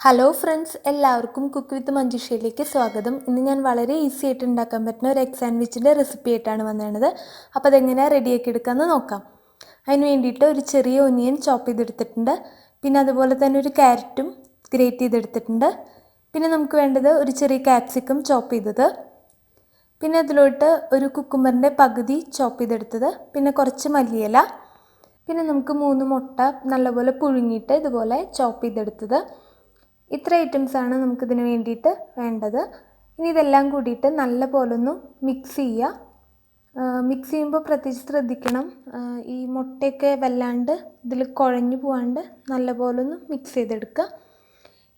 Hello friends, എല്ലാവർക്കും cook with മഞ്ജുഷയിലേക്ക് സ്വാഗതം. ഇന്ന് ഞാൻ വളരെ ഈസി ആയിട്ട് ഉണ്ടാക്കാൻ പറ്റുന്ന ഒരു എഗ് സാൻഡ്വിച്ചിൻ്റെ റെസിപ്പി ആയിട്ടാണ് വന്നത്. അപ്പോൾ അതെങ്ങനെയാണ് റെഡിയാക്കി എടുക്കാമെന്ന് നോക്കാം. അതിന് വേണ്ടിയിട്ട് ഒരു ചെറിയ ഒനിയൻ ചോപ്പ് ചെയ്തെടുത്തിട്ടുണ്ട്. പിന്നെ അതുപോലെ തന്നെ ഒരു ക്യാരറ്റും ഗ്രേറ്റ് ചെയ്തെടുത്തിട്ടുണ്ട്. പിന്നെ നമുക്ക് വേണ്ടത് ഒരു ചെറിയ ക്യാപ്സിക്കം ചോപ്പ് ചെയ്തത്, പിന്നെ അതിലോട്ട് ഒരു കുക്കുംബറിൻ്റെ പകുതി ചോപ്പ് ചെയ്തെടുത്തത്, പിന്നെ കുറച്ച് മല്ലിയില, പിന്നെ നമുക്ക് 3 മുട്ട നല്ലപോലെ പുഴുങ്ങിയിട്ട് ഇതുപോലെ ചോപ്പ് ചെയ്തെടുത്തത്. ഇത്ര ഐറ്റംസാണ് നമുക്കിതിന് വേണ്ടിയിട്ട് വേണ്ടത്. ഇനി ഇതെല്ലാം കൂടിയിട്ട് നല്ല പോലെ ഒന്ന് മിക്സ് ചെയ്യുക. മിക്സ് ചെയ്യുമ്പോൾ പ്രത്യേകിച്ച് ശ്രദ്ധിക്കണം, ഈ മുട്ടയൊക്കെ വല്ലാണ്ട് ഇതിൽ കുഴഞ്ഞു പോകാണ്ട് നല്ല പോലെ ഒന്ന് മിക്സ് ചെയ്തെടുക്കുക.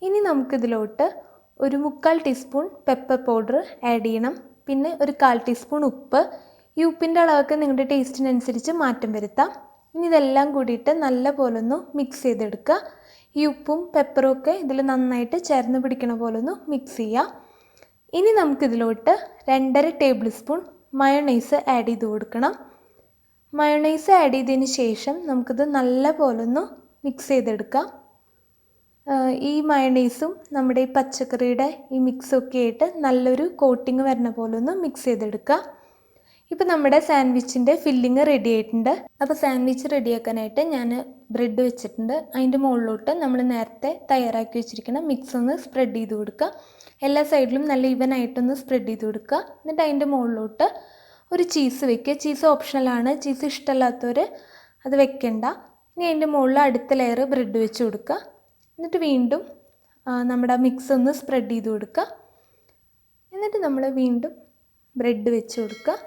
ഇനി നമുക്കിതിലോട്ട് ഒരു 3/4 ടീസ്പൂൺ പെപ്പർ പൗഡർ ആഡ് ചെയ്യണം. പിന്നെ ഒരു 1/4 ടീസ്പൂൺ ഉപ്പ്. ഈ ഉപ്പിൻ്റെ അളവൊക്കെ നിങ്ങളുടെ ടേസ്റ്റിനനുസരിച്ച് മാറ്റം വരുത്താം. ഇനി ഇതെല്ലാം കൂടിയിട്ട് നല്ല പോലെ ഒന്ന് മിക്സ് ചെയ്തെടുക്കുക. ഈ ഉപ്പും പെപ്പറും ഒക്കെ ഇതിൽ നന്നായിട്ട് ചേർന്ന് പിടിക്കണ പോലെ ഒന്ന് മിക്സ് ചെയ്യുക. ഇനി നമുക്കിതിലോട്ട് 2.5 ടേബിൾ സ്പൂൺ മയോണൈസ് ആഡ് ചെയ്ത് കൊടുക്കണം. മയോണൈസ് ആഡ് ചെയ്തതിന് ശേഷം നമുക്കിത് നല്ല പോലെ ഒന്ന് മിക്സ് ചെയ്തെടുക്കാം. ഈ മയോണൈസും നമ്മുടെ ഈ പച്ചക്കറിയുടെ ഈ മിക്സൊക്കെ ആയിട്ട് നല്ലൊരു കോട്ടിങ് വരുന്ന പോലെ ഒന്ന് മിക്സ് ചെയ്തെടുക്കുക. ഇപ്പോൾ നമ്മുടെ സാൻഡ്വിച്ചിൻ്റെ ഫില്ലിങ് റെഡി ആയിട്ടുണ്ട്. അപ്പോൾ സാൻഡ്വിച്ച് റെഡിയാക്കാനായിട്ട് ഞാൻ ബ്രെഡ് വെച്ചിട്ടുണ്ട്. അതിൻ്റെ മുകളിലോട്ട് നമ്മൾ നേരത്തെ തയ്യാറാക്കി വെച്ചിരിക്കുന്ന മിക്സ് ഒന്ന് സ്പ്രെഡ് ചെയ്ത് കൊടുക്കുക. എല്ലാ സൈഡിലും നല്ല ഈവൻ ആയിട്ടൊന്ന് സ്പ്രെഡ് ചെയ്ത് കൊടുക്കുക. എന്നിട്ട് അതിൻ്റെ മുകളിലോട്ട് ഒരു ചീസ് വെക്കുക. ചീസ് ഓപ്ഷണലാണ്, ചീസ് ഇഷ്ടമല്ലാത്തവർ അത് വെക്കണ്ട. ഇനി അതിൻ്റെ മുകളിൽ അടുത്ത ലെയർ ബ്രെഡ് വെച്ച് കൊടുക്കുക. എന്നിട്ട് വീണ്ടും നമ്മുടെ മിക്സ് ഒന്ന് സ്പ്രെഡ് ചെയ്ത് കൊടുക്കുക. എന്നിട്ട് നമ്മൾ വീണ്ടും ബ്രെഡ് വെച്ച് കൊടുക്കുക.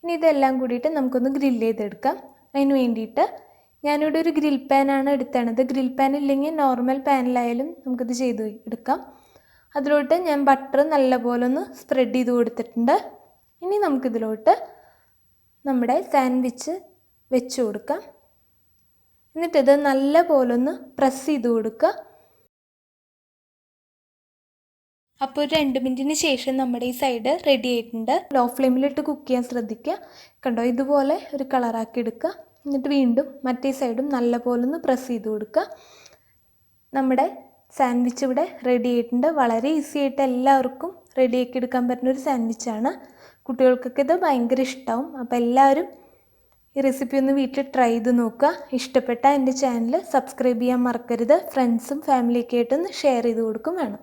ഇനി ഇതെല്ലാം കൂടിയിട്ട് നമുക്കൊന്ന് ഗ്രില്ല് ചെയ്തെടുക്കാം. അതിന് വേണ്ടിയിട്ട് ഞാനിവിടെ ഒരു ഗ്രിൽ പാനാണ് എടുത്തത്. ഗ്രിൽ പാൻ ഇല്ലെങ്കിൽ നോർമൽ പാനിലായാലും നമുക്കിത് ചെയ്ത് എടുക്കാം. അതിലോട്ട് ഞാൻ ബട്ടർ നല്ലപോലെ ഒന്ന് സ്പ്രെഡ് ചെയ്ത് കൊടുത്തിട്ടുണ്ട്. ഇനി നമുക്കിതിലോട്ട് നമ്മുടെ സാൻഡ്വിച്ച് വെച്ച് കൊടുക്കാം. എന്നിട്ടിത് നല്ലപോലെ ഒന്ന് പ്രസ് ചെയ്ത് കൊടുക്കുക. അപ്പോൾ ഒരു 2 മിനിറ്റിന് ശേഷം നമ്മുടെ ഈ സൈഡ് റെഡി ആയിട്ടുണ്ട്. ലോ ഫ്ലെയിമിലിട്ട് കുക്ക് ചെയ്യാൻ ശ്രദ്ധിക്കുക. കണ്ടോ, ഇതുപോലെ ഒരു കളറാക്കി എടുക്കുക. എന്നിട്ട് വീണ്ടും മറ്റേ സൈഡും നല്ലപോലെ ഒന്ന് പ്രസ് ചെയ്ത് കൊടുക്കുക. നമ്മുടെ സാൻഡ്വിച്ച് ഇവിടെ റെഡി ആയിട്ടുണ്ട്. വളരെ ഈസി ആയിട്ട് എല്ലാവർക്കും റെഡിയാക്കി എടുക്കാൻ പറ്റുന്ന ഒരു സാൻഡ്വിച്ചാണ്. കുട്ടികൾക്കൊക്കെ ഇത് ഭയങ്കര ഇഷ്ടമാവും. അപ്പോൾ എല്ലാവരും ഈ റെസിപ്പി ഒന്ന് വീട്ടിൽ ട്രൈ ചെയ്ത് നോക്കുക. ഇഷ്ടപ്പെട്ടാൽ എൻ്റെ ചാനൽ സബ്സ്ക്രൈബ് ചെയ്യാൻ മറക്കരുത്. ഫ്രണ്ട്സും ഫാമിലിയൊക്കെ ആയിട്ടൊന്ന് ഷെയർ ചെയ്ത് കൊടുക്കും വേണം.